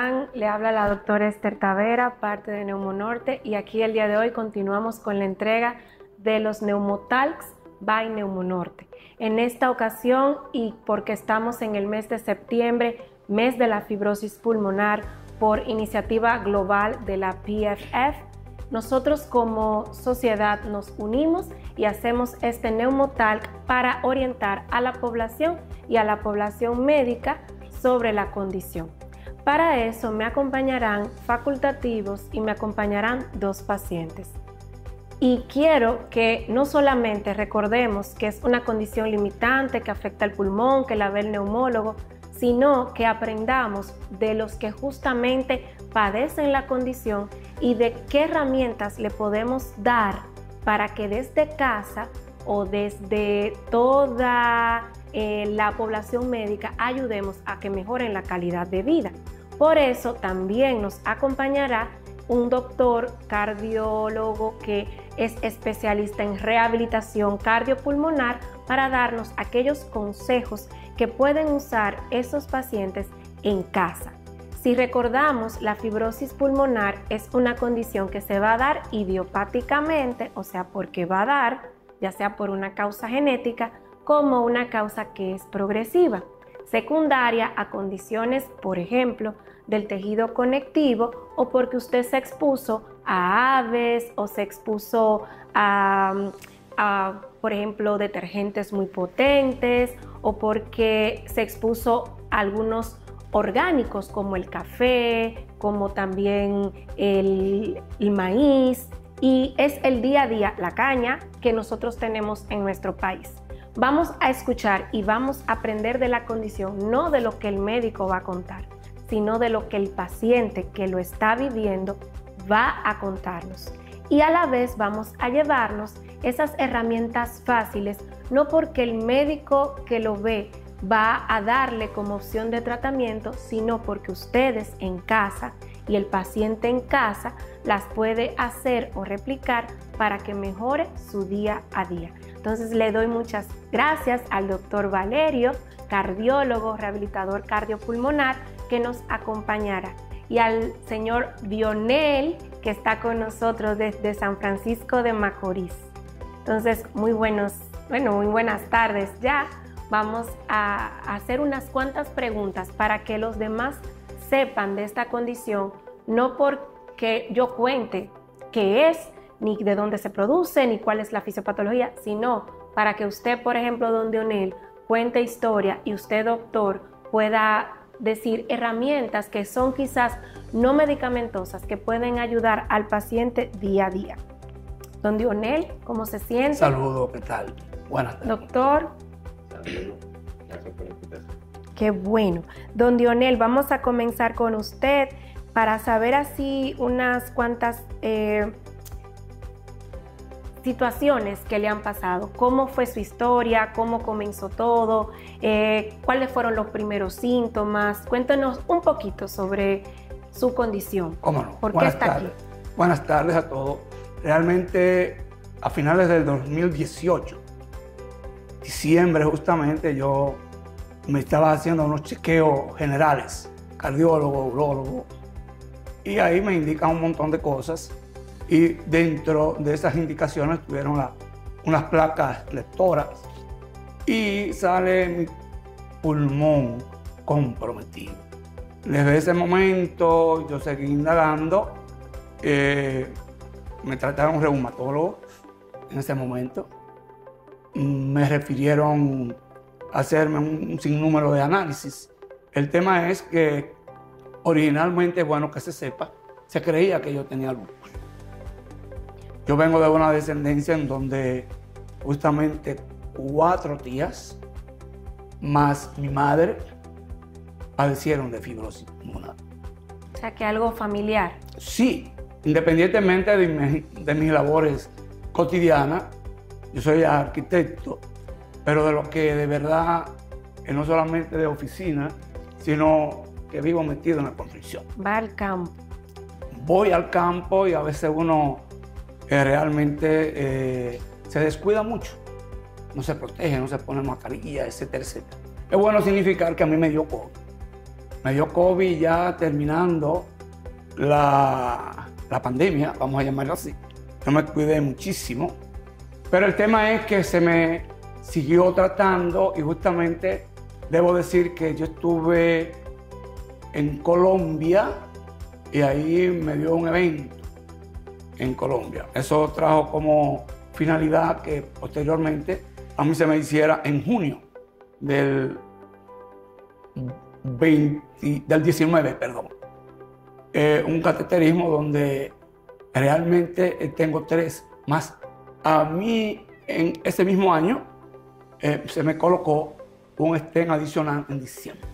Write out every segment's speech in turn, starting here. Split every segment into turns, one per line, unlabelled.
están? Le habla la doctora Esther Tavera, parte de Neumonorte, y aquí el día de hoy continuamos con la entrega de los Neumotalks by Neumonorte. En esta ocasión, y porque estamos en el mes de septiembre, mes de la fibrosis pulmonar, por iniciativa global de la PFF, nosotros como sociedad nos unimos y hacemos este Neumotalk para orientar a la población y a la población médica sobre la condición. Para eso me acompañarán facultativos y me acompañarán dos pacientes. Y quiero que no solamente recordemos que es una condición limitante que afecta al pulmón, que la ve el neumólogo, sino que aprendamos de los que justamente padecen la condición y de qué herramientas le podemos dar para que desde casa o desde toda la población médica ayudemos a que mejoren la calidad de vida. Por eso también nos acompañará un doctor cardiólogo que es especialista en rehabilitación cardiopulmonar para darnos aquellos consejos que pueden usar esos pacientes en casa. Si recordamos, la fibrosis pulmonar es una condición que se va a dar idiopáticamente, o sea, porque va a dar, ya sea por una causa genética, como una causa que es progresiva, secundaria a condiciones, por ejemplo, del tejido conectivo o porque usted se expuso a aves o se expuso a por ejemplo, detergentes muy potentes o porque se expuso a algunos orgánicos como el café, como también el maíz, y es el día a día, la caña que nosotros tenemos en nuestro país. Vamos a escuchar y vamos a aprender de la condición, no de lo que el médico va a contar, sino de lo que el paciente que lo está viviendo va a contarnos. Y a la vez vamos a llevarnos esas herramientas fáciles, no porque el médico que lo ve va a darle como opción de tratamiento, sino porque ustedes en casa y el paciente en casa las puede hacer o replicar para que mejore su día a día. Entonces le doy muchas gracias al doctor Valerio, cardiólogo, rehabilitador cardiopulmonar, que nos acompañará, y al señor Dionel, que está con nosotros desde San Francisco de Macorís. Entonces, muy buenas tardes ya. Vamos a hacer unas cuantas preguntas para que los demás sepan de esta condición, no porque yo cuente qué es, ni de dónde se produce, ni cuál es la fisiopatología, sino para que usted, por ejemplo, don Dionel, cuente historia y usted, doctor, pueda decir herramientas que son quizás no medicamentosas, que pueden ayudar al paciente día a día. Don Dionel, ¿cómo se siente?
Saludos, ¿qué tal? Buenas tardes.
Doctor.
Saludos, gracias por la invitación.
Qué bueno. Don Dionel, vamos a comenzar con usted para saber así unas cuantas situaciones que le han pasado. ¿Cómo fue su historia? ¿Cómo comenzó todo? ¿Cuáles fueron los primeros síntomas? Cuéntenos un poquito sobre su condición.
¿Cómo no?
¿Por qué está aquí?
Buenas tardes a todos. Realmente, a finales del 2018, diciembre justamente, yo me estaba haciendo unos chequeos generales, cardiólogo, urólogo, y ahí me indican un montón de cosas. Y dentro de esas indicaciones tuvieron unas placas lectoras y sale mi pulmón comprometido. Desde ese momento yo seguí indagando, me trataron reumatólogo en ese momento, me refirieron a hacerme un sinnúmero de análisis. El tema es que originalmente, bueno que se sepa, se creía que yo tenía lupus. Yo vengo de una descendencia en donde justamente 4 tías más mi madre padecieron de fibrosis pulmonar.
O sea, que algo familiar.
Sí, independientemente de mis labores cotidianas, yo soy arquitecto, pero de lo que de verdad, no solamente de oficina, sino que vivo metido en la construcción.
Va al campo.
Voy al campo y a veces uno realmente se descuida mucho, no se protege, no se pone mascarilla, etcétera, etcétera. Es bueno significar que a mí me dio COVID. Me dio COVID ya terminando la pandemia, vamos a llamarlo así. Yo me cuidé muchísimo, pero el tema es que se me siguió tratando y justamente debo decir que yo estuve en Colombia y ahí me dio un evento en Colombia. Eso trajo como finalidad que posteriormente a mí se me hiciera en junio del 19, perdón. Un cateterismo donde realmente tengo 3 más. A mí en ese mismo año se me colocó un stent adicional en diciembre.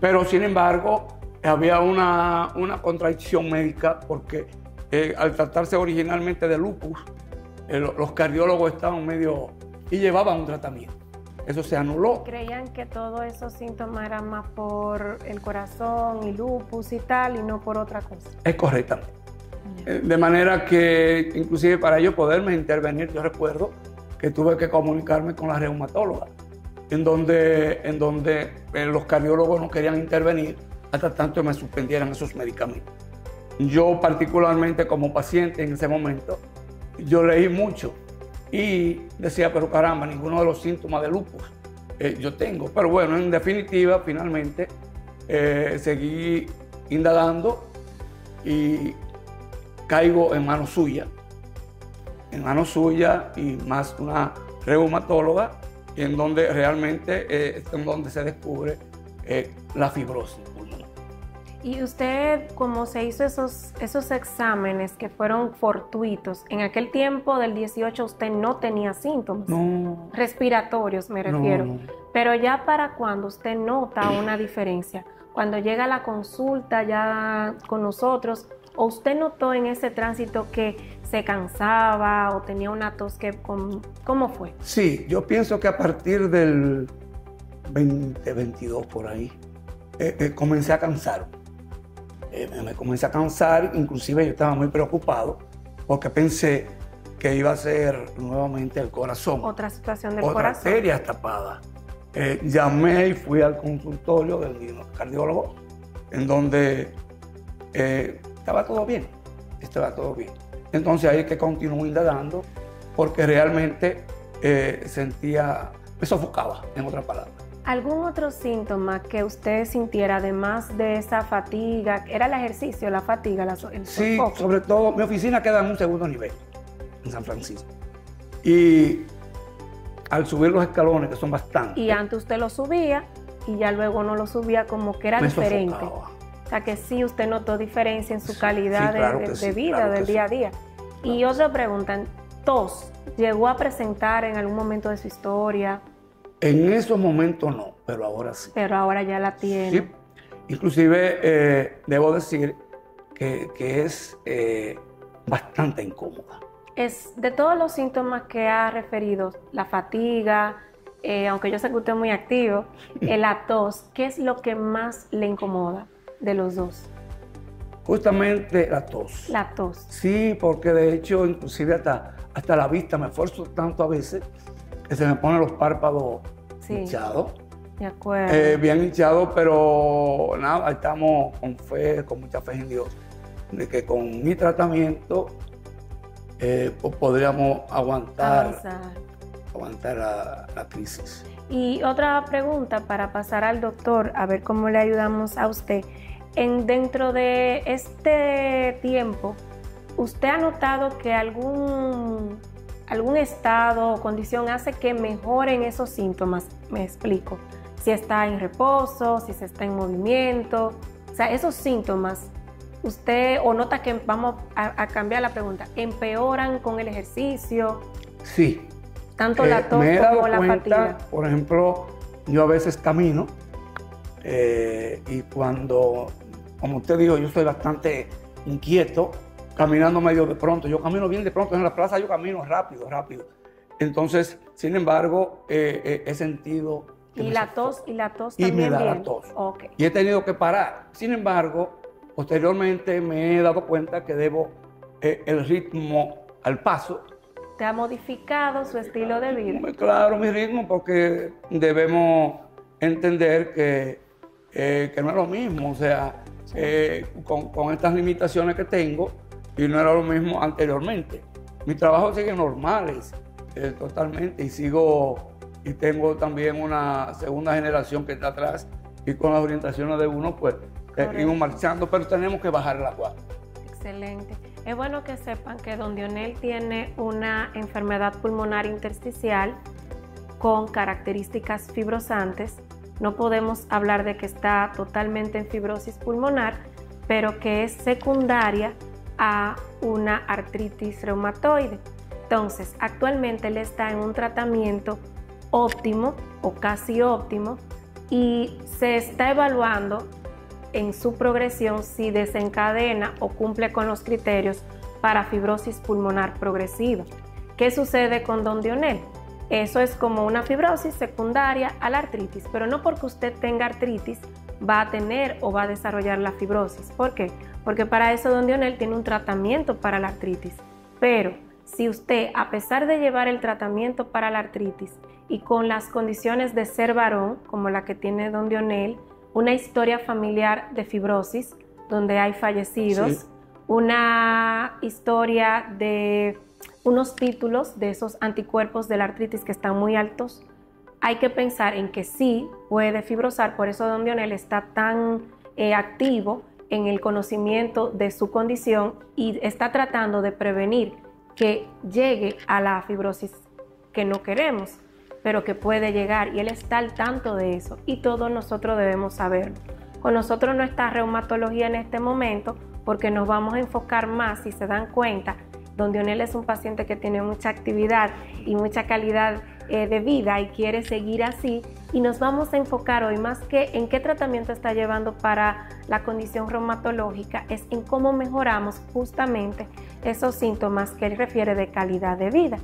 Pero sin embargo había una contradicción médica porque al tratarse originalmente de lupus, los cardiólogos estaban medio y llevaban un tratamiento. Eso se anuló.
¿Creían que todos esos síntomas eran más por el corazón y lupus y tal y no por otra cosa?
Es correcto. De manera que inclusive para yo poderme intervenir, yo recuerdo que tuve que comunicarme con la reumatóloga, en donde los cardiólogos no querían intervenir hasta tanto me suspendieran esos medicamentos. Yo particularmente como paciente en ese momento, yo leí mucho y decía, pero caramba, ninguno de los síntomas de lupus yo tengo. Pero bueno, en definitiva, finalmente seguí indagando y caigo en manos suyas y más una reumatóloga, en donde realmente es en donde se descubre la fibrosis pulmonar.
Y usted, como se hizo esos exámenes que fueron fortuitos, en aquel tiempo del 18 usted no tenía síntomas.
No.
Respiratorios me refiero.
No.
Pero ya para cuando usted nota una diferencia, cuando llega a la consulta ya con nosotros, o usted notó en ese tránsito que se cansaba o tenía una tos, ¿cómo fue?
Sí, yo pienso que a partir del 2022 por ahí, comencé a cansar. Me comencé a cansar, inclusive yo estaba muy preocupado porque pensé que iba a ser nuevamente el corazón.
Otra situación del
otra
corazón.
arteria tapada. Llamé y fui al consultorio del cardiólogo, en donde estaba todo bien. Entonces ahí es que continué indagando porque realmente sentía, me sofocaba, en otras palabras.
¿Algún otro síntoma que usted sintiera, además de esa fatiga? ¿Era el ejercicio, la fatiga, el
Sí,
sofoco?
sobre todo, mi oficina queda en un segundo nivel, en San Francisco. Y al subir los escalones, que son bastantes,
Y antes usted lo subía y ya luego no lo subía, como que era
me
diferente.
sofocaba.
O sea que sí, usted notó diferencia en su
Sí,
calidad
sí, claro
de
que sí,
vida,
claro
del
que
día a
sí.
día. Y otra pregunta, tos, ¿llegó a presentar en algún momento de su historia?
En esos momentos no, pero ahora sí.
Pero ahora ya la tiene.
Sí. Inclusive debo decir que es bastante incómoda.
Es de todos los síntomas que ha referido, la fatiga, aunque yo sé que usted es muy activo, la tos, ¿qué es lo que más le incomoda de los dos?
Justamente la tos.
La tos.
Sí, porque de hecho, inclusive hasta la vista, me esfuerzo tanto a veces que se me ponen los párpados
Sí.
hinchados.
De acuerdo.
Bien hinchados, pero nada, estamos con fe, con mucha fe en Dios, de que con mi tratamiento pues podríamos aguantar la crisis.
Y otra pregunta para pasar al doctor, a ver cómo le ayudamos a usted. Dentro de este tiempo, ¿usted ha notado que algún estado o condición hace que mejoren esos síntomas? Me explico. Si está en reposo, si se está en movimiento. O sea, esos síntomas, usted o nota que, vamos a cambiar la pregunta, ¿empeoran con el ejercicio?
Sí.
Tanto la tos
me he dado
como la
cuenta,
fatiga.
por ejemplo, yo a veces camino y cuando, como usted dijo, yo soy bastante inquieto, caminando medio de pronto. Yo camino bien de pronto, en la plaza yo camino rápido. Entonces, sin embargo, he sentido que
¿Y
me
la
sofoca.
tos
Y
también
me da
bien?
la tos.
Ok.
Y he tenido que parar. Sin embargo, posteriormente me he dado cuenta que debo el ritmo al paso.
¿Te ha modificado su estilo de vida?
Muy claro mi ritmo, porque debemos entender que que no es lo mismo, o sea, con estas limitaciones que tengo, y no era lo mismo anteriormente. Mis trabajos siguen normales, totalmente, y tengo también una segunda generación que está atrás, y con las orientaciones de uno, pues, seguimos marchando, pero tenemos que bajar la guardia.
Excelente. Es bueno que sepan que don Dionel tiene una enfermedad pulmonar intersticial con características fibrosantes. No podemos hablar de que está totalmente en fibrosis pulmonar, pero que es secundaria a una artritis reumatoide. Entonces, actualmente él está en un tratamiento óptimo o casi óptimo y se está evaluando en su progresión si desencadena o cumple con los criterios para fibrosis pulmonar progresiva. ¿Qué sucede con don Dionel? Eso es como una fibrosis secundaria a la artritis, pero no porque usted tenga artritis va a tener o va a desarrollar la fibrosis. ¿Por qué? Porque para eso don Dionel tiene un tratamiento para la artritis. Pero si usted, a pesar de llevar el tratamiento para la artritis y con las condiciones de ser varón, como la que tiene don Dionel, una historia familiar de fibrosis, donde hay fallecidos, sí, una historia de unos títulos de esos anticuerpos de la artritis que están muy altos, hay que pensar en que sí puede fibrosar. Por eso don Dionel está tan activo en el conocimiento de su condición y está tratando de prevenir que llegue a la fibrosis que no queremos, pero que puede llegar, y él está al tanto de eso y todos nosotros debemos saberlo. Con nosotros no está reumatología en este momento porque nos vamos a enfocar más, si se dan cuenta. Don Dionel es un paciente que tiene mucha actividad y mucha calidad de vida y quiere seguir así, y nos vamos a enfocar hoy más que en qué tratamiento está llevando para la condición reumatológica, es en cómo mejoramos justamente esos síntomas que él refiere de calidad de vida.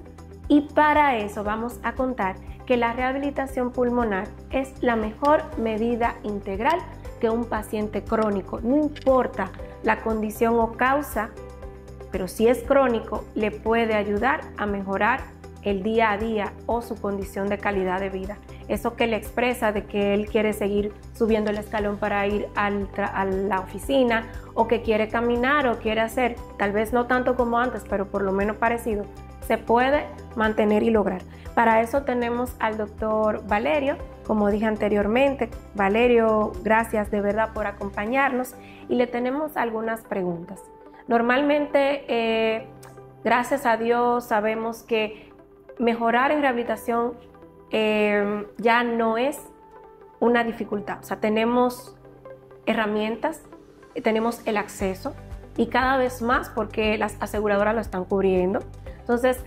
Y para eso vamos a contar que la rehabilitación pulmonar es la mejor medida integral que un paciente crónico, no importa la condición o causa, pero si es crónico, le puede ayudar a mejorar el día a día o su condición de calidad de vida. Eso que le expresa de que él quiere seguir subiendo el escalón para ir a la oficina, o que quiere caminar o quiere hacer, tal vez no tanto como antes, pero por lo menos parecido, se puede mantener y lograr. Para eso tenemos al doctor Valerio, como dije anteriormente. Valerio, gracias de verdad por acompañarnos, y le tenemos algunas preguntas. Normalmente, gracias a Dios, sabemos que mejorar en rehabilitación ya no es una dificultad. O sea, tenemos herramientas, tenemos el acceso, y cada vez más porque las aseguradoras lo están cubriendo. Entonces,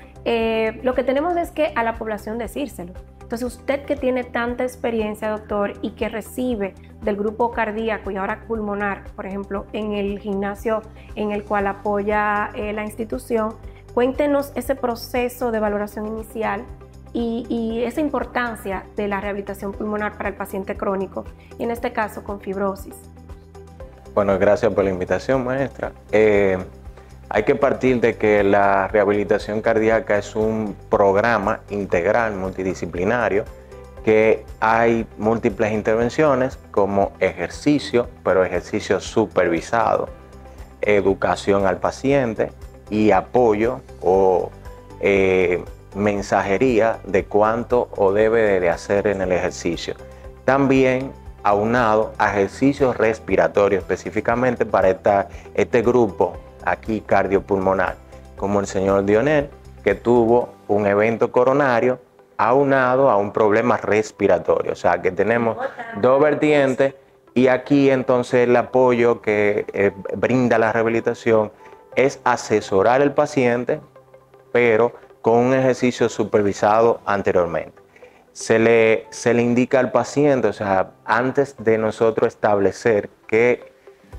lo que tenemos es que a la población decírselo. Entonces, usted que tiene tanta experiencia, doctor, y que recibe del grupo cardíaco y ahora pulmonar, por ejemplo, en el gimnasio en el cual apoya la institución, cuéntenos ese proceso de valoración inicial y esa importancia de la rehabilitación pulmonar para el paciente crónico, y en este caso con fibrosis.
Bueno, gracias por la invitación, maestra. Hay que partir de que la rehabilitación cardíaca es un programa integral multidisciplinario, que hay múltiples intervenciones como ejercicio, pero ejercicio supervisado, educación al paciente y apoyo o mensajería de cuánto o debe de hacer en el ejercicio. También aunado a ejercicios respiratorios específicamente para este grupo aquí cardiopulmonar, como el señor Dionel, que tuvo un evento coronario aunado a un problema respiratorio. O sea que tenemos dos vertientes, y aquí entonces el apoyo que brinda la rehabilitación es asesorar al paciente, pero con un ejercicio supervisado anteriormente. Se le indica al paciente, o sea, antes de nosotros establecer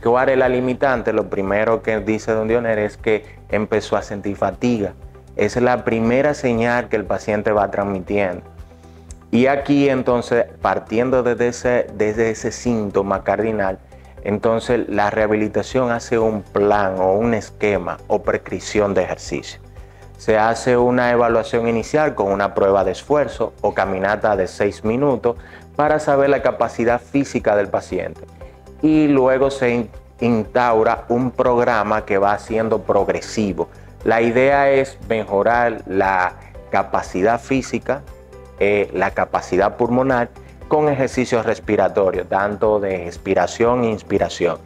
cuál es la limitante, lo primero que dice don Dionel es que empezó a sentir fatiga. Esa es la primera señal que el paciente va transmitiendo. Y aquí entonces, partiendo desde ese síntoma cardinal, entonces la rehabilitación hace un plan o un esquema o prescripción de ejercicio. Se hace una evaluación inicial con una prueba de esfuerzo o caminata de 6 minutos para saber la capacidad física del paciente. Y luego se instaura un programa que va siendo progresivo. La idea es mejorar la capacidad física, la capacidad pulmonar con ejercicios respiratorios, tanto de expiración e inspiración,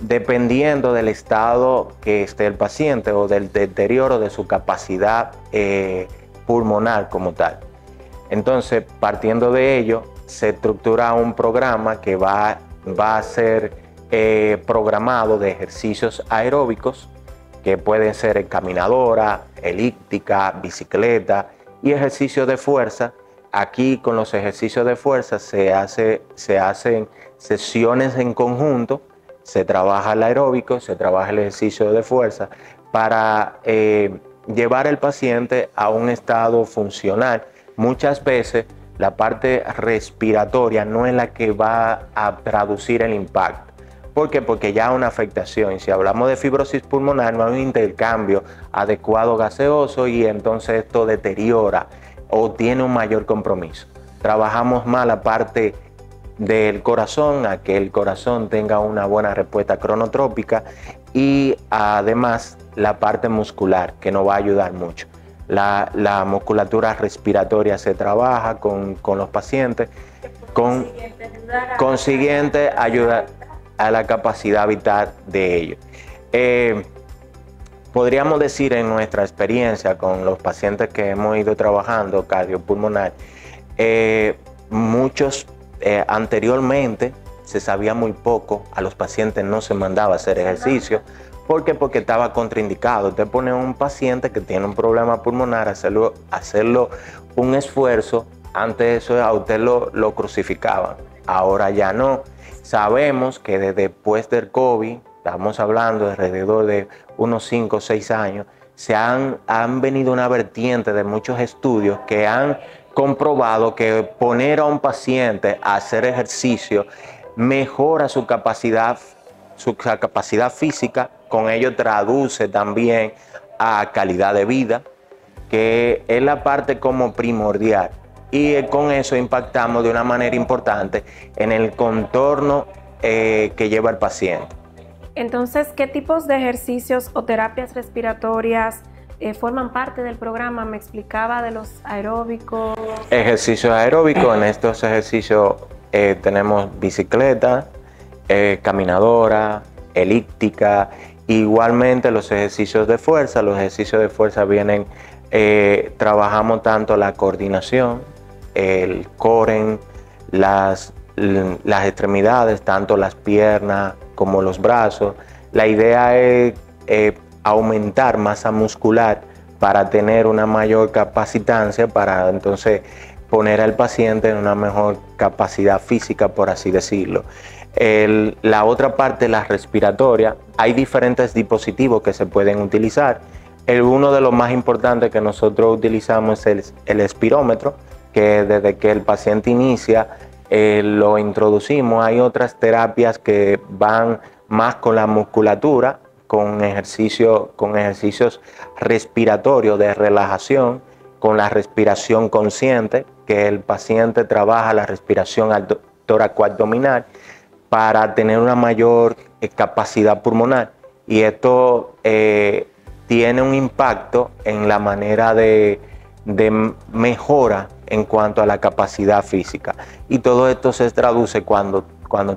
dependiendo del estado que esté el paciente o del deterioro de su capacidad pulmonar como tal. Entonces, partiendo de ello, se estructura un programa que va a ser programado de ejercicios aeróbicos, que pueden ser caminadora, elíptica, bicicleta y ejercicios de fuerza. Aquí con los ejercicios de fuerza se hacen sesiones en conjunto, se trabaja el aeróbico, se trabaja el ejercicio de fuerza para llevar al paciente a un estado funcional. Muchas veces la parte respiratoria no es la que va a traducir el impacto. ¿Por qué? Porque ya hay una afectación. Y si hablamos de fibrosis pulmonar, no hay un intercambio adecuado gaseoso y entonces esto deteriora o tiene un mayor compromiso. Trabajamos más la parte del corazón, a que el corazón tenga una buena respuesta cronotrópica, y además la parte muscular, que nos va a ayudar mucho. La musculatura respiratoria se trabaja con los pacientes, consiguiente ayuda a la capacidad vital de ellos. Podríamos decir en nuestra experiencia con los pacientes que hemos ido trabajando cardiopulmonar, muchos anteriormente se sabía muy poco, a los pacientes no se mandaba a hacer ejercicio. ¿Por qué? Porque estaba contraindicado. Usted pone a un paciente que tiene un problema pulmonar, hacerlo un esfuerzo, antes eso a usted lo crucificaban. Ahora ya no. Sabemos que desde después del COVID, estamos hablando de alrededor de unos 5 o 6 años, han venido una vertiente de muchos estudios que han comprobado que poner a un paciente a hacer ejercicio mejora su capacidad física, con ello traduce también a calidad de vida, que es la parte como primordial, y con eso impactamos de una manera importante en el contorno que lleva el paciente.
Entonces, ¿qué tipos de ejercicios o terapias respiratorias forman parte del programa? Me explicaba de los aeróbicos.
Ejercicios aeróbicos, en estos ejercicios tenemos bicicleta, caminadora, elíptica, igualmente los ejercicios de fuerza. Los ejercicios de fuerza vienen, trabajamos tanto la coordinación, el core, las extremidades, tanto las piernas como los brazos. La idea es aumentar masa muscular para tener una mayor capacitancia, para entonces poner al paciente en una mejor capacidad física, por así decirlo. La otra parte, la respiratoria, hay diferentes dispositivos que se pueden utilizar. Uno de los más importantes que nosotros utilizamos es el espirómetro, que desde que el paciente inicia lo introducimos. Hay otras terapias que van más con la musculatura, con ejercicios respiratorios de relajación, con la respiración consciente, que el paciente trabaja la respiración tóraco-abdominal para tener una mayor capacidad pulmonar, y esto tiene un impacto en la manera de mejora en cuanto a la capacidad física, y todo esto se traduce cuando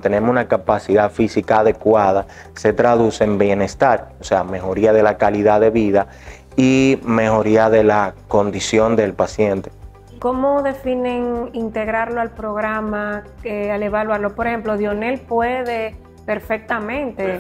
tenemos una capacidad física adecuada, se traduce en bienestar, o sea, mejoría de la calidad de vida y mejoría de la condición del paciente.
¿Cómo definen integrarlo al programa al evaluarlo? Por ejemplo, Dionel puede perfectamente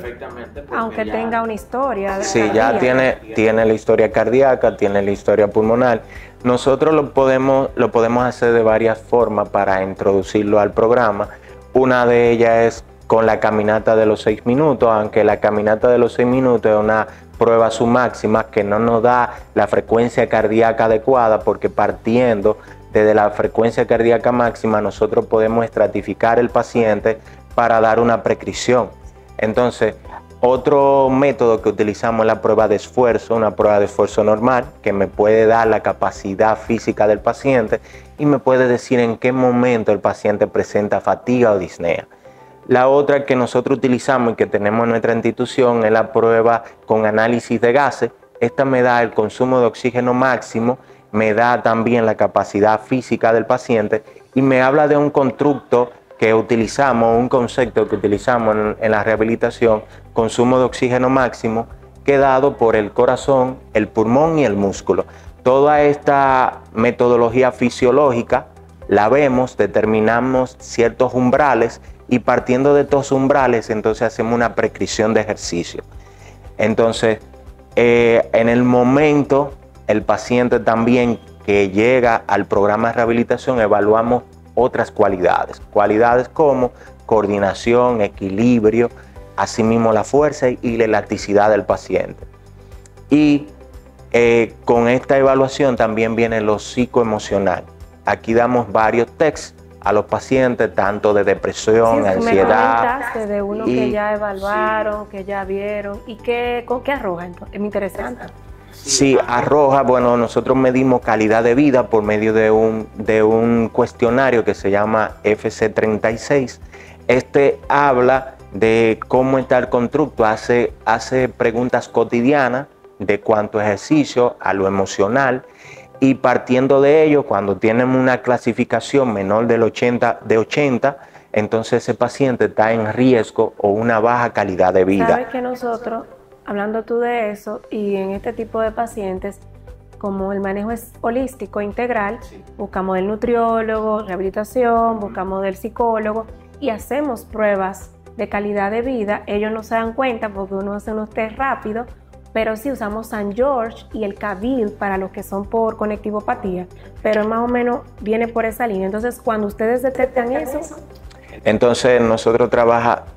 aunque tenga una historia.
Sí, ya tiene la historia cardíaca, tiene la historia pulmonar. Nosotros lo podemos hacer de varias formas para introducirlo al programa. Una de ellas es con la caminata de los 6 minutos, aunque la caminata de los 6 minutos es una prueba submáxima que no nos da la frecuencia cardíaca adecuada, porque partiendo desde la frecuencia cardíaca máxima nosotros podemos estratificar el paciente para dar una prescripción. Entonces, Otro método que utilizamos es la prueba de esfuerzo, una prueba de esfuerzo normal que me puede dar la capacidad física del paciente y me puede decir en qué momento el paciente presenta fatiga o disnea. La otra que nosotros utilizamos y que tenemos en nuestra institución es la prueba con análisis de gases. Esta me da el consumo de oxígeno máximo, me da también la capacidad física del paciente y me habla de un constructo que utilizamos, un concepto que utilizamos en la rehabilitación, consumo de oxígeno máximo, que es dado por el corazón, el pulmón y el músculo. Toda esta metodología fisiológica la vemos, determinamos ciertos umbrales y partiendo de estos umbrales entonces hacemos una prescripción de ejercicio. Entonces, en el momento, el paciente también que llega al programa de rehabilitación evaluamos otras cualidades como coordinación, equilibrio, asimismo la fuerza y la elasticidad del paciente. Y con esta evaluación también viene lo psicoemocional. Aquí damos varios tests a los pacientes, tanto de depresión,
sí,
ansiedad.
Me comentaste de uno que ya evaluaron, sí, que ya vieron, y con qué arroja, es muy interesante.
Sí, arroja, bueno, nosotros medimos calidad de vida por medio de un cuestionario que se llama FC36. Este habla de cómo está el constructo, hace preguntas cotidianas de cuánto ejercicio, a lo emocional, y partiendo de ello, cuando tienen una clasificación menor de 80, entonces ese paciente está en riesgo o una baja calidad de vida.
Sabes que nosotros, hablando tú de eso, y en este tipo de pacientes, como el manejo es holístico, integral, sí, buscamos del nutriólogo, rehabilitación, buscamos del psicólogo y hacemos pruebas de calidad de vida. Ellos no se dan cuenta porque uno hace unos test rápidos, pero sí usamos San George y el Cabil para los que son por conectivopatía, pero más o menos viene por esa línea. Entonces, cuando ustedes detectan eso...
Entonces, nosotros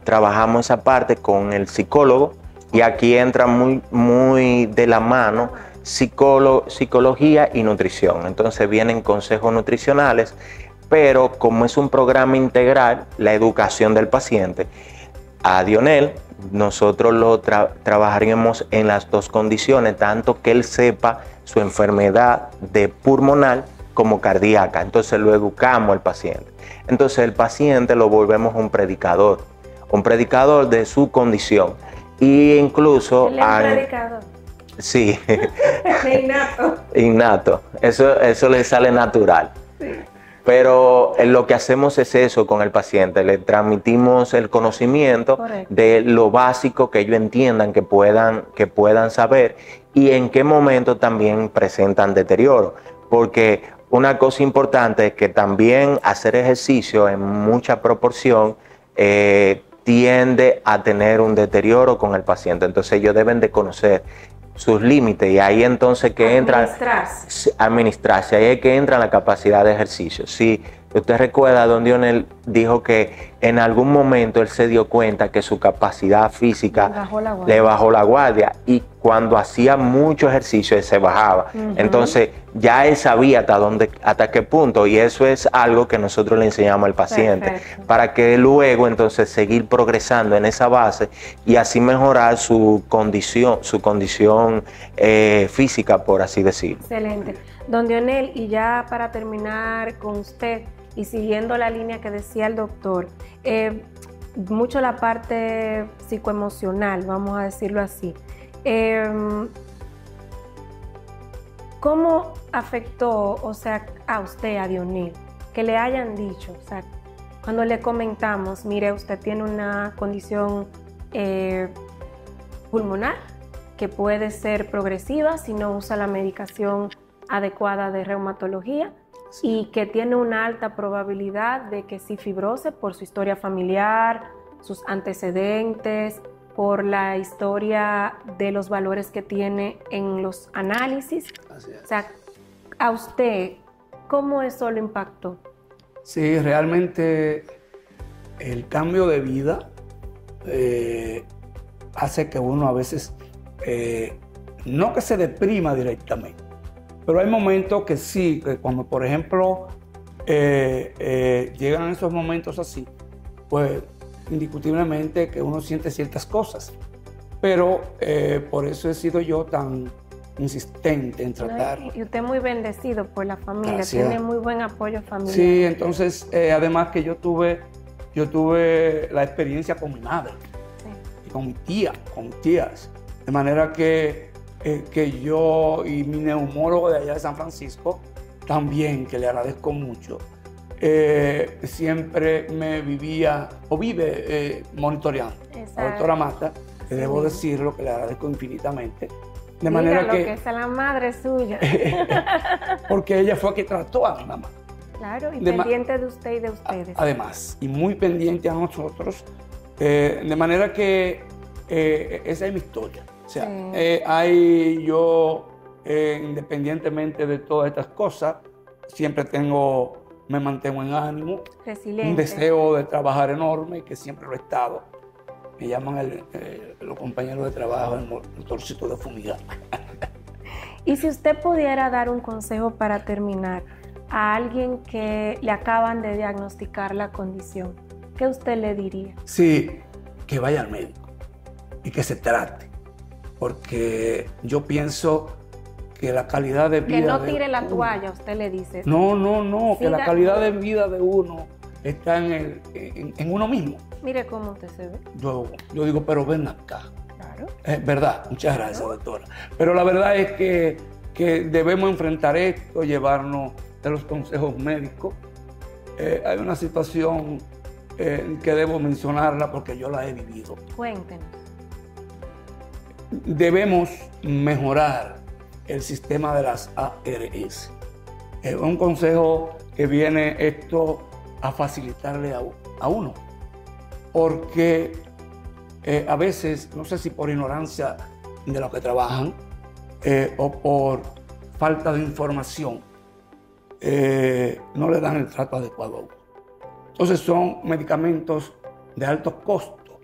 trabajamos esa parte con el psicólogo y aquí entra muy de la mano psicología y nutrición. Entonces, vienen consejos nutricionales, pero como es un programa integral, la educación del paciente, a Dionel, nosotros lo trabajaríamos en las dos condiciones, tanto que él sepa su enfermedad de pulmonar como cardíaca. Entonces lo educamos al paciente. Entonces el paciente lo volvemos un predicador de su condición. Y incluso...
¿Él es un predicador?
Sí.
Innato.
Innato. Eso le sale natural. Sí. Pero lo que hacemos es eso con el paciente, le transmitimos el conocimiento, correcto, de lo básico que ellos entiendan, que puedan saber y en qué momento también presentan deterioro. Porque una cosa importante es que también hacer ejercicio en mucha proporción tiende a tener un deterioro con el paciente. Entonces ellos deben de conocer sus límites y ahí entonces que entra administrarse, ahí es que entra la capacidad de ejercicio. Si usted recuerda, don Dionel dijo que en algún momento él se dio cuenta que su capacidad física le bajó la guardia y cuando hacía mucho ejercicio él se bajaba. Entonces ya él sabía hasta qué punto y eso es algo que nosotros le enseñamos al paciente. Perfecto. Para que luego entonces seguir progresando en esa base y así mejorar su condición física, por así decirlo.
Excelente. Don Dionel, y ya para terminar con usted y siguiendo la línea que decía el doctor, mucho la parte psicoemocional, vamos a decirlo así. ¿Cómo afectó, o sea, a usted, a Dionel, que le hayan dicho, o sea, cuando le comentamos, mire, usted tiene una condición pulmonar que puede ser progresiva si no usa la medicación adecuada de reumatología, sí, y que tiene una alta probabilidad de que sí fibrose por su historia familiar, sus antecedentes, por la historia de los valores que tiene en los análisis? O sea, a usted, ¿cómo eso lo impactó?
Sí, realmente el cambio de vida hace que uno a veces, no que se deprima directamente, pero hay momentos que sí, que cuando por ejemplo llegan esos momentos así, pues indiscutiblemente que uno siente ciertas cosas. pero por eso he sido yo tan insistente en tratar.
Y usted muy bendecido por la familia,
Gracias.
tiene muy buen apoyo familiar.
Sí, entonces, además que yo tuve la experiencia con mi madre
Sí.
y con mi tía, con mis tías, de manera que yo y mi neumólogo de allá de San Francisco, también, que le agradezco mucho, siempre me vive monitoreando.
Esa-
La doctora Mata, que
Sí.
debo decirlo, que le agradezco infinitamente. De
Diga
manera
lo que es la madre suya.
porque ella fue que trató a mi mamá.
Claro, y
De ma-
pendiente de usted y de ustedes.
Además, y muy pendiente a nosotros, de manera que esa es mi historia. O sea,
Sí.
independientemente de todas estas cosas, siempre me mantengo en ánimo,
Resiliente.
un deseo de trabajar enorme, que siempre lo he estado. Me llaman los compañeros de trabajo el motorcito de fumigar.
Y si usted pudiera dar un consejo para terminar a alguien que le acaban de diagnosticar la condición, ¿qué usted le diría?
Sí, que vaya al médico y que se trate, porque yo pienso que la calidad de vida
Que no
de
tire la
uno-
toalla, usted le dice.
No, que la
Siga-
calidad de vida de uno está en uno mismo.
Mire cómo usted se ve.
Yo digo, pero ven acá.
Claro.
Es verdad, muchas gracias, doctora. Pero la verdad es que debemos enfrentar esto, llevarnos de los consejos médicos. Hay una situación que debo mencionarla porque yo la he vivido.
Cuéntenos.
Debemos mejorar el sistema de las ARS. Es un consejo que viene esto a facilitarle a uno, porque a veces, no sé si por ignorancia de los que trabajan o por falta de información, no le dan el trato adecuado a uno. Entonces son medicamentos de alto costo,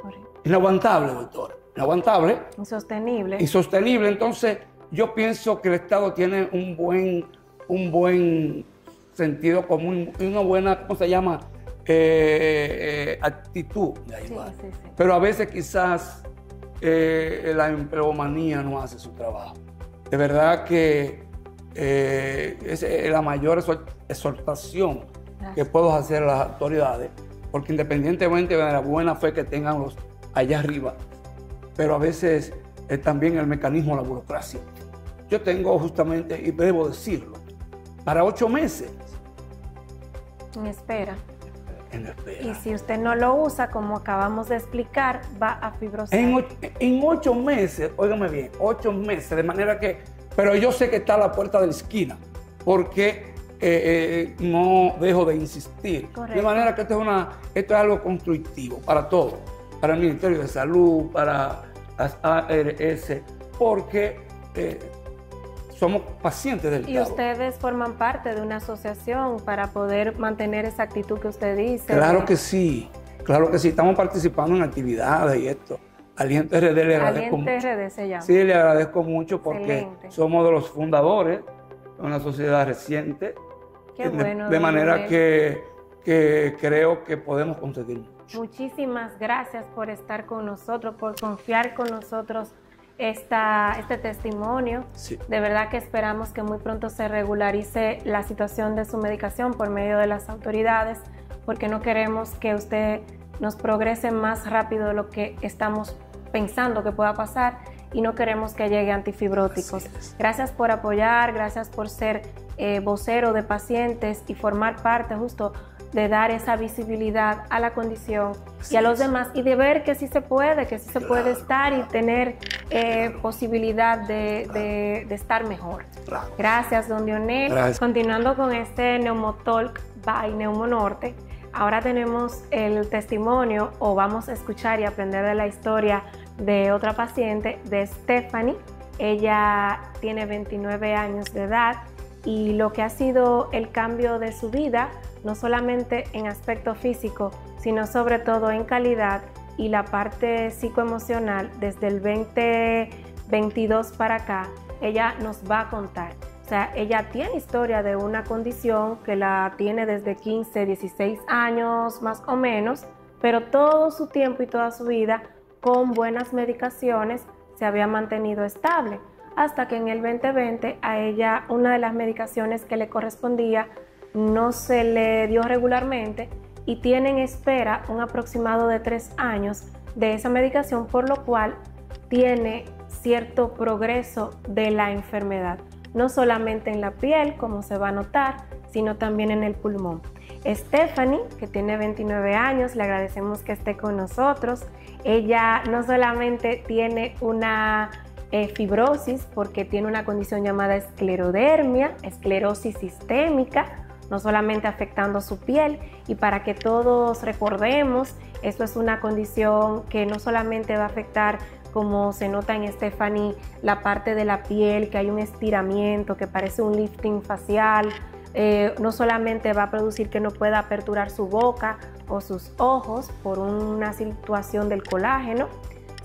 Correcto.
inaguantable, doctora, inaguantable.
Insostenible.
Insostenible. Entonces, yo pienso que el Estado tiene un buen sentido común y una buena, ¿cómo se llama? Actitud de
Sí,
ayudar.
sí, sí.
Pero a veces quizás la empleomanía no hace su trabajo. De verdad que es la mayor exhortación que
Gracias.
puedo hacer a las autoridades, porque independientemente de la buena fe que tengan los allá arriba, pero a veces también el mecanismo de la burocracia. Yo tengo justamente, y debo decirlo, para 8 meses
En espera.
en espera.
Y si usted no lo usa, como acabamos de explicar, va a fibrosar.
En 8 meses, óigame bien, 8 meses, de manera que, pero yo sé que está a la puerta de la esquina, porque no dejo de insistir.
Correcto.
De manera que esto es algo constructivo para todos, para el Ministerio de Salud, para las ARS, porque somos pacientes del
Y
Estado.
ustedes forman parte de una asociación para poder mantener esa actitud que usted dice.
Claro que sí, estamos participando en actividades y esto. Aliento RD le agradezco
Aliente
mucho.
RD se llama.
Sí, le agradezco mucho porque
Excelente.
somos de los fundadores de una sociedad reciente.
Qué bueno.
De
don
manera
Leonel.
que creo que podemos conseguir mucho.
Muchísimas gracias por estar con nosotros, por confiar con nosotros este testimonio.
Sí.
De verdad que esperamos que muy pronto se regularice la situación de su medicación por medio de las autoridades, porque no queremos que usted nos progrese más rápido de lo que estamos pensando que pueda pasar y no queremos que llegue a antifibróticos.
Así es.
Gracias por apoyar, gracias por ser vocero de pacientes y formar parte justo de dar esa visibilidad a la condición
Así
y a los
es.
demás y de ver que sí se puede, que sí se puede estar y tener posibilidad de estar mejor.
Claro.
Gracias, don Leonel.
Gracias.
Continuando con este Neumotalk by Neumonorte, ahora tenemos el testimonio o vamos a escuchar y aprender de la historia de otra paciente, de Stephanie. Ella tiene 29 años de edad y lo que ha sido el cambio de su vida, no solamente en aspecto físico, sino sobre todo en calidad y la parte psicoemocional desde el 2022 para acá, ella nos va a contar. O sea, ella tiene historia de una condición que la tiene desde 15, 16 años más o menos, pero todo su tiempo y toda su vida con buenas medicaciones se había mantenido estable, hasta que en el 2020 a ella una de las medicaciones que le correspondía no se le dio regularmente y tiene en espera un aproximado de 3 años de esa medicación, por lo cual tiene cierto progreso de la enfermedad, no solamente en la piel, como se va a notar, sino también en el pulmón. Stephanie, que tiene 29 años, le agradecemos que esté con nosotros. Ella no solamente tiene una fibrosis, porque tiene una condición llamada esclerodermia, esclerosis sistémica, no solamente afectando su piel, y para que todos recordemos, esto es una condición que no solamente va a afectar, como se nota en Stephanie, la parte de la piel, que hay un estiramiento, que parece un lifting facial, no solamente va a producir que no pueda aperturar su boca o sus ojos por una situación del colágeno,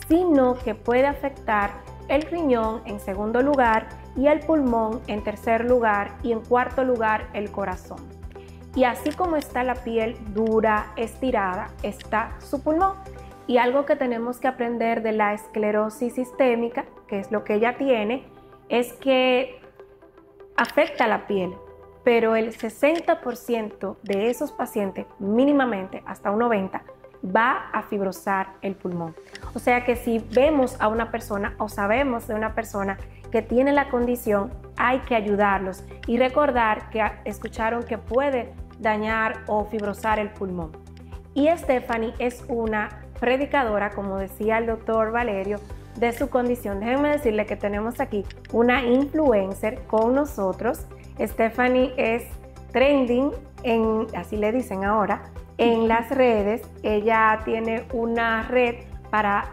sino que puede afectar el riñón en segundo lugar y el pulmón en tercer lugar y en cuarto lugar el corazón. Y así como está la piel dura, estirada, está su pulmón. Y algo que tenemos que aprender de la esclerosis sistémica, que es lo que ella tiene, es que afecta la piel, pero el 60% de esos pacientes, mínimamente hasta un 90%, va a fibrosar el pulmón. O sea que si vemos a una persona o sabemos de una persona que tiene la condición, hay que ayudarlos y recordar que escucharon que puede dañar o fibrosar el pulmón. Y Stephanie es una predicadora, como decía el doctor Valerio, de su condición. Déjenme decirle que tenemos aquí una influencer con nosotros. Stephanie es trending, así le dicen ahora, en las redes. Ella tiene una red para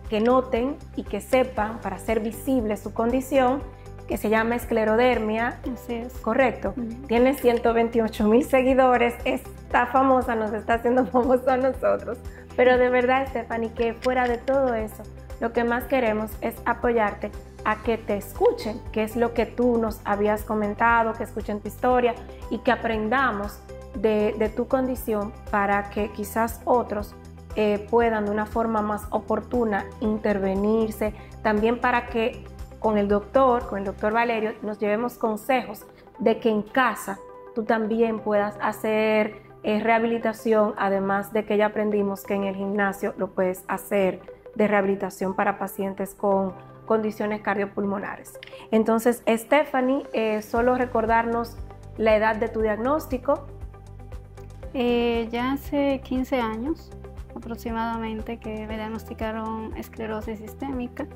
que noten y que sepan, para hacer visible su condición, que se llama esclerodermia.
Así es.
Correcto. Tiene 128,000 seguidores, está famosa, nos está haciendo famoso a nosotros. Pero de verdad, Stephanie, que fuera de todo eso, lo que más queremos es apoyarte a que te escuchen, que es lo que tú nos habías comentado, que escuchen tu historia y que aprendamos de tu condición para que quizás otros puedan de una forma más oportuna intervenirse, también para que con el doctor Valerio, nos llevemos consejos de que en casa tú también puedas hacer rehabilitación, además de que ya aprendimos que en el gimnasio lo puedes hacer de rehabilitación para pacientes con condiciones cardiopulmonares. Entonces, Stephanie, solo recordarnos la edad de tu diagnóstico.
Ya hace 15 años aproximadamente que me diagnosticaron esclerosis sistémica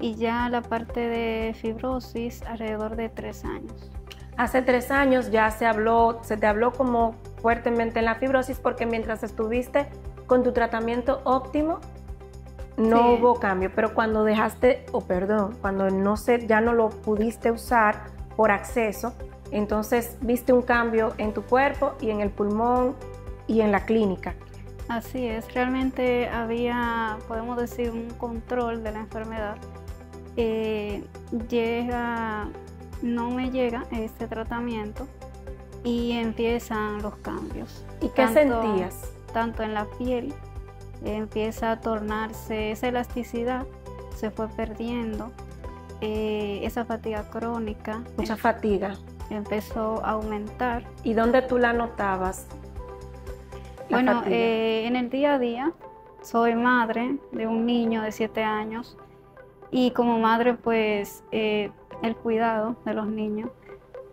y ya la parte de fibrosis alrededor de 3 años.
Hace 3 años ya se te habló como fuertemente en la fibrosis, porque mientras estuviste con tu tratamiento óptimo no hubo cambio, pero cuando cuando ya no lo pudiste usar por acceso, entonces viste un cambio en tu cuerpo y en el pulmón y en la clínica.
Así es, realmente había, podemos decir, un control de la enfermedad. No me llega este tratamiento y empiezan los cambios.
¿Y qué sentías?
Tanto en la piel, empieza a tornarse esa elasticidad, se fue perdiendo, esa fatiga crónica.
Mucha fatiga.
Empezó a aumentar.
¿Y dónde tú la notabas?
Bueno, en el día a día, soy madre de un niño de 7 años y como madre pues el cuidado de los niños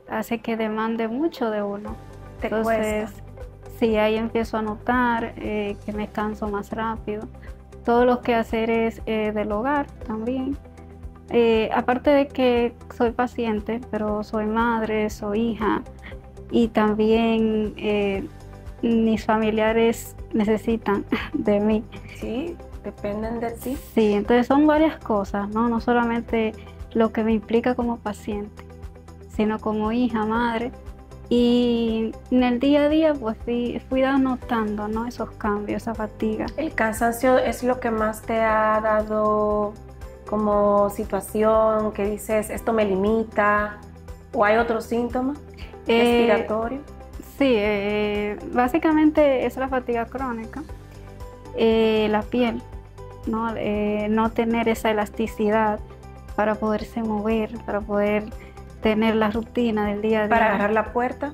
hace que demande mucho de uno. Entonces, sí, ahí empiezo a notar que me canso más rápido. Todos los quehaceres del hogar también. Aparte de que soy paciente, pero soy madre, soy hija y también mis familiares necesitan de mí.
Sí, dependen de ti.
Sí, entonces son varias cosas, ¿no? No solamente lo que me implica como paciente, sino como hija, madre. Y en el día a día pues fui notando, ¿no? Esos cambios, esa fatiga.
¿El cansancio es lo que más te ha dado como situación que dices, esto me limita? ¿O hay otros síntomas respiratorios?
Sí, básicamente es la fatiga crónica, la piel ¿no? No tener esa elasticidad para poderse mover, para poder tener la rutina del día a día.
Para agarrar la puerta,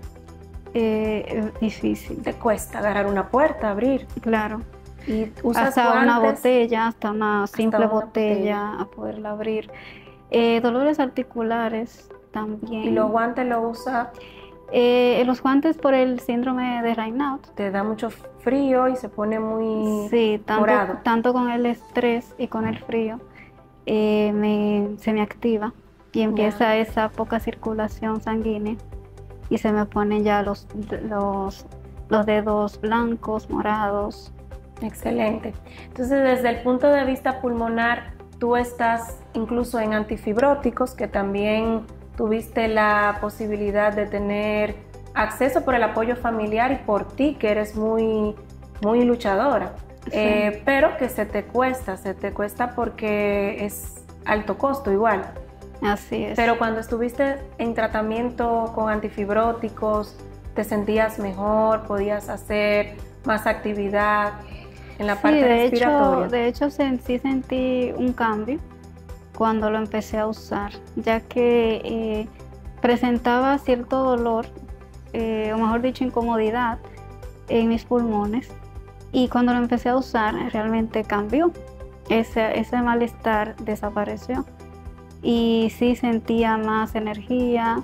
Es difícil.
te cuesta agarrar una puerta, abrir.
Claro.
Y usas
Hasta una
guantes.
botella, hasta una simple
una
botella, a poderla abrir. Dolores articulares también.
Y los guantes los usas,
Los guantes por el síndrome de Raynaud.
te da mucho frío y se pone muy
Sí,
morado.
tanto con el estrés y con el frío se me activa y empieza esa poca circulación sanguínea y se me ponen ya los dedos blancos, morados.
Excelente. Entonces, desde el punto de vista pulmonar, tú estás incluso en antifibróticos, que también tuviste la posibilidad de tener acceso por el apoyo familiar y por ti, que eres muy, muy luchadora.
Sí.
Pero que se te cuesta porque es alto costo igual.
Así es.
Pero cuando estuviste en tratamiento con antifibróticos, ¿te sentías mejor? ¿Podías hacer más actividad en la parte respiratoria?
De hecho sí sentí un cambio cuando lo empecé a usar, ya que presentaba cierto dolor, o mejor dicho, incomodidad en mis pulmones. Y cuando lo empecé a usar, realmente cambió. Ese malestar desapareció. Y sí sentía más energía,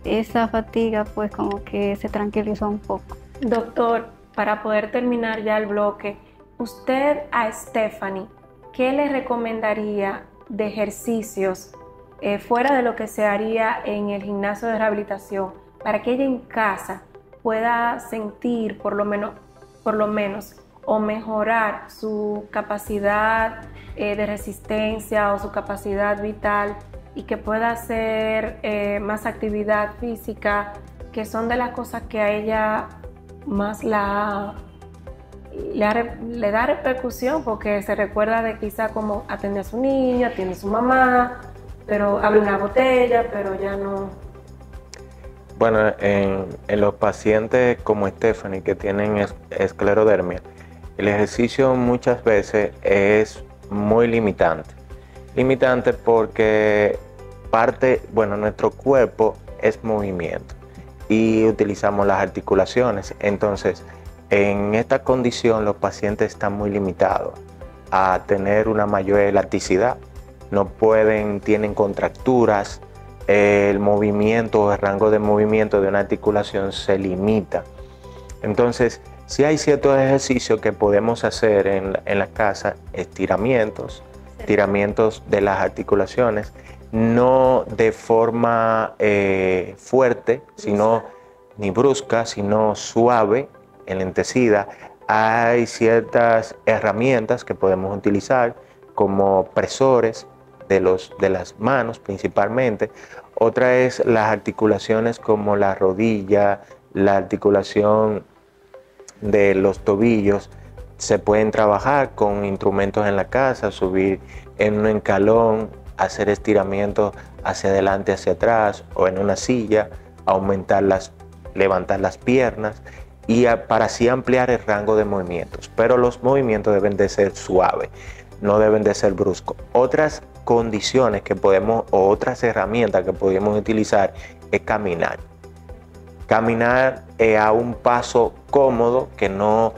esa fatiga pues como que se tranquilizó un poco.
Doctor, para poder terminar ya el bloque, usted a Stephanie, ¿qué le recomendaría de ejercicios fuera de lo que se haría en el gimnasio de rehabilitación para que ella en casa pueda sentir por lo menos o mejorar su capacidad de resistencia o su capacidad vital y que pueda hacer más actividad física, que son de las cosas que a ella más le da repercusión, porque se recuerda de quizá como atiende a su niño, atiende a su mamá, pero abre una botella, pero ya no.
Bueno, en los pacientes como Stephanie que tienen esclerodermia, el ejercicio muchas veces es muy limitante. Limitante porque nuestro cuerpo es movimiento y utilizamos las articulaciones. Entonces, en esta condición los pacientes están muy limitados a tener una mayor elasticidad. No pueden, tienen contracturas, el movimiento, el rango de movimiento de una articulación se limita. Entonces, sí hay ciertos ejercicios que podemos hacer en la casa, estiramientos de las articulaciones, no de forma fuerte, ni brusca, sino suave, enlentecida. Hay ciertas herramientas que podemos utilizar, como presores de las manos principalmente. Otra es las articulaciones como la rodilla, la articulación de los tobillos. Se pueden trabajar con instrumentos en la casa, subir en un escalón, hacer estiramientos hacia adelante, hacia atrás o en una silla, levantar las piernas y para así ampliar el rango de movimientos. Pero los movimientos deben de ser suaves, no deben de ser bruscos. Otras condiciones o otras herramientas que podemos utilizar es caminar. Caminar a un paso cómodo, que no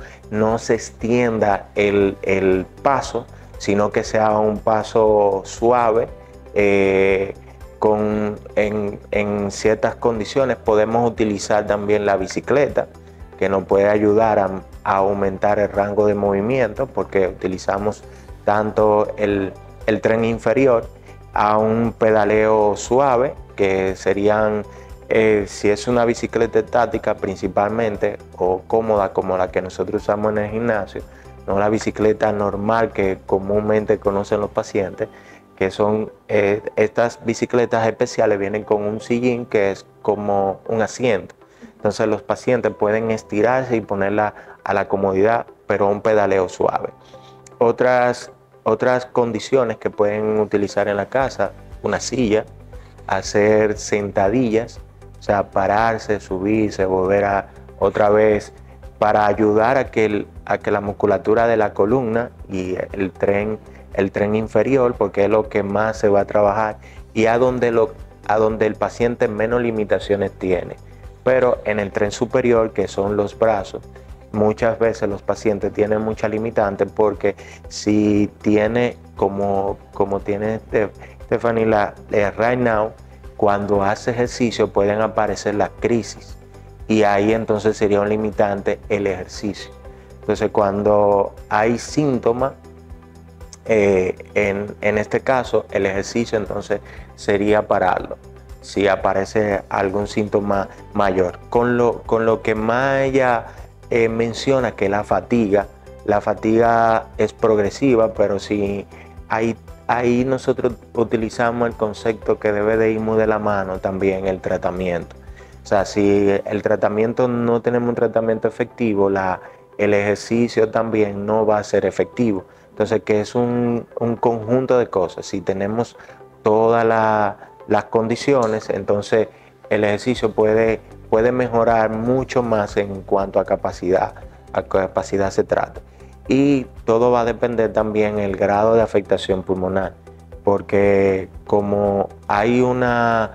se extienda el paso, sino que sea un paso suave. En ciertas condiciones podemos utilizar también la bicicleta, que nos puede ayudar a aumentar el rango de movimiento, porque utilizamos tanto el tren inferior a un pedaleo suave, que serían, si es una bicicleta estática principalmente, o cómoda como la que nosotros usamos en el gimnasio, no la bicicleta normal que comúnmente conocen los pacientes, que son estas bicicletas especiales, vienen con un sillín que es como un asiento. Entonces los pacientes pueden estirarse y ponerla a la comodidad, pero un pedaleo suave. Otras condiciones que pueden utilizar en la casa, una silla, hacer sentadillas, o sea, pararse, subirse, volver a otra vez para ayudar a que la musculatura de la columna y el tren inferior, porque es lo que más se va a trabajar y a donde el paciente menos limitaciones tiene. Pero en el tren superior, que son los brazos, muchas veces los pacientes tienen muchas limitantes, porque si tiene, como tiene Stephanie right now, cuando hace ejercicio pueden aparecer las crisis, y ahí entonces sería un limitante el ejercicio. Entonces, cuando hay síntomas, en este caso el ejercicio entonces sería pararlo si aparece algún síntoma mayor. Con lo que más ella menciona, que la fatiga es progresiva, pero si ahí nosotros utilizamos el concepto que debe de ir muy de la mano también el tratamiento. O sea, si el tratamiento no tenemos un tratamiento efectivo, el ejercicio también no va a ser efectivo. Entonces, que es un conjunto de cosas. Si tenemos todas las condiciones, entonces el ejercicio puede mejorar mucho más en cuanto a capacidad se trata. Y todo va a depender también del grado de afectación pulmonar, porque como hay una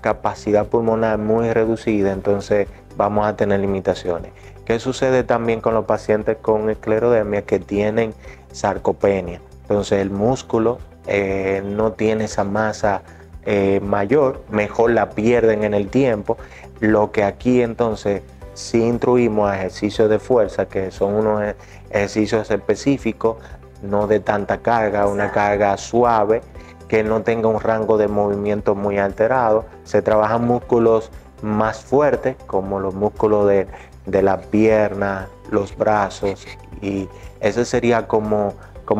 capacidad pulmonar muy reducida, entonces vamos a tener limitaciones. ¿Qué sucede también con los pacientes con esclerodermia que tienen sarcopenia? Entonces el músculo no tiene esa masa mayor, mejor la pierden en el tiempo, lo que aquí entonces sí instruimos a ejercicios de fuerza, que son unos ejercicios específicos, no de tanta carga, una carga suave, que no tenga un rango de movimiento muy alterado. Se trabajan músculos más fuertes, como los músculos de la pierna, los brazos, y eso sería como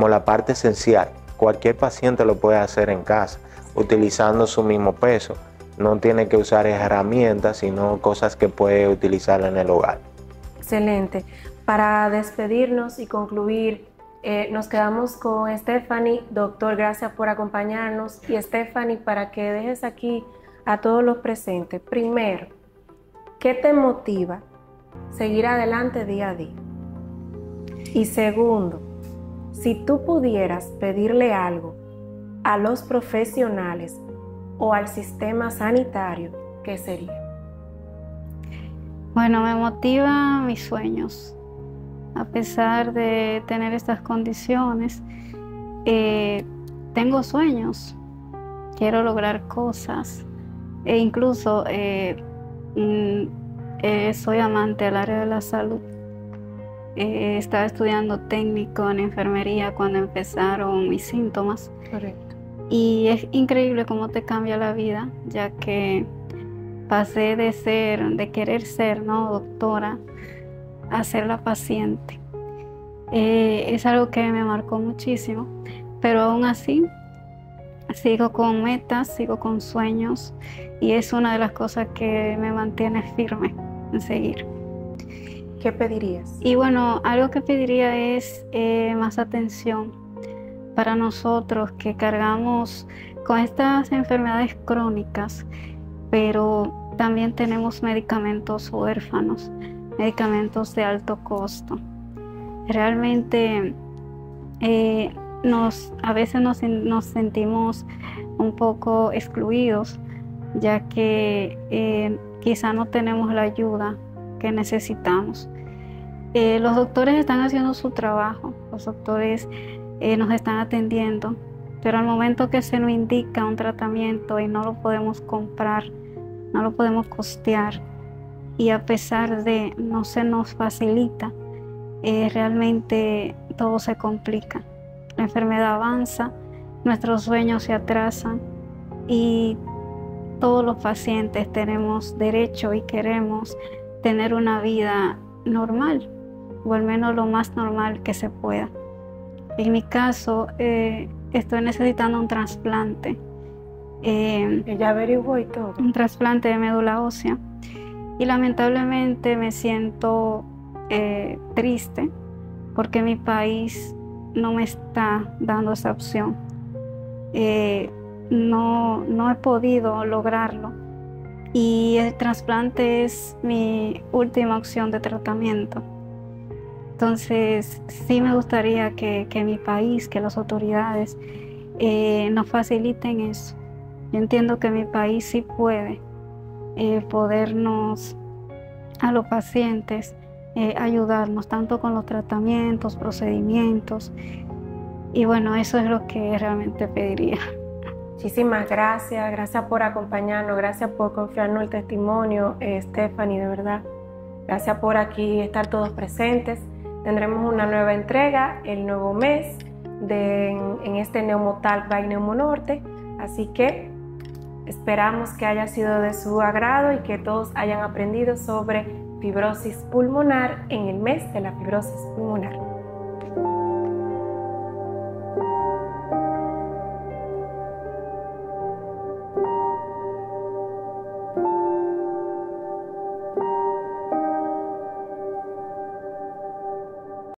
la parte esencial. Cualquier paciente lo puede hacer en casa, utilizando su mismo peso. No tiene que usar herramientas, sino cosas que puede utilizar en el hogar.
Excelente. Para despedirnos y concluir, nos quedamos con Stephanie. Doctor, gracias por acompañarnos. Y Stephanie, para que dejes aquí a todos los presentes, primero, ¿qué te motiva a seguir adelante día a día? Y segundo, si tú pudieras pedirle algo a los profesionales o al sistema sanitario, ¿qué sería?
Bueno, me motiva mis sueños. A pesar de tener estas condiciones, tengo sueños. Quiero lograr cosas. E incluso soy amante del área de la salud. Estaba estudiando técnico en enfermería cuando empezaron mis síntomas.
Correcto.
Y es increíble cómo te cambia la vida, ya que pasé de querer ser, ¿no?, doctora, a ser la paciente. Es algo que me marcó muchísimo, pero aún así sigo con metas, sigo con sueños, y es una de las cosas que me mantiene firme en seguir.
¿Qué pedirías?
Y bueno, algo que pediría es más atención para nosotros que cargamos con estas enfermedades crónicas, pero también tenemos medicamentos huérfanos, medicamentos de alto costo. Realmente a veces nos sentimos un poco excluidos, ya que quizá no tenemos la ayuda que necesitamos. Los doctores están haciendo su trabajo, los doctores nos están atendiendo, pero al momento que se nos indica un tratamiento y no lo podemos comprar, no lo podemos costear, y a pesar de no se nos facilita, realmente todo se complica. La enfermedad avanza, nuestros sueños se atrasan, y todos los pacientes tenemos derecho y queremos tener una vida normal, o al menos lo más normal que se pueda. En mi caso, estoy necesitando un trasplante.
Ella averiguó y todo.
Un trasplante de médula ósea. Y lamentablemente me siento triste porque mi país no me está dando esa opción. No he podido lograrlo. y el trasplante es mi última opción de tratamiento. Entonces, sí me gustaría que mi país, que las autoridades nos faciliten eso. Yo entiendo que mi país sí puede podernos, a los pacientes, ayudarnos tanto con los tratamientos, procedimientos, y bueno, eso es lo que realmente pediría.
Muchísimas gracias, gracias por acompañarnos, gracias por confiarnos el testimonio, Stephanie, de verdad. Gracias por aquí estar todos presentes. Tendremos una nueva entrega el nuevo mes en este Neumotalk by Neumonorte, así que esperamos que haya sido de su agrado y que todos hayan aprendido sobre fibrosis pulmonar en el mes de la fibrosis pulmonar.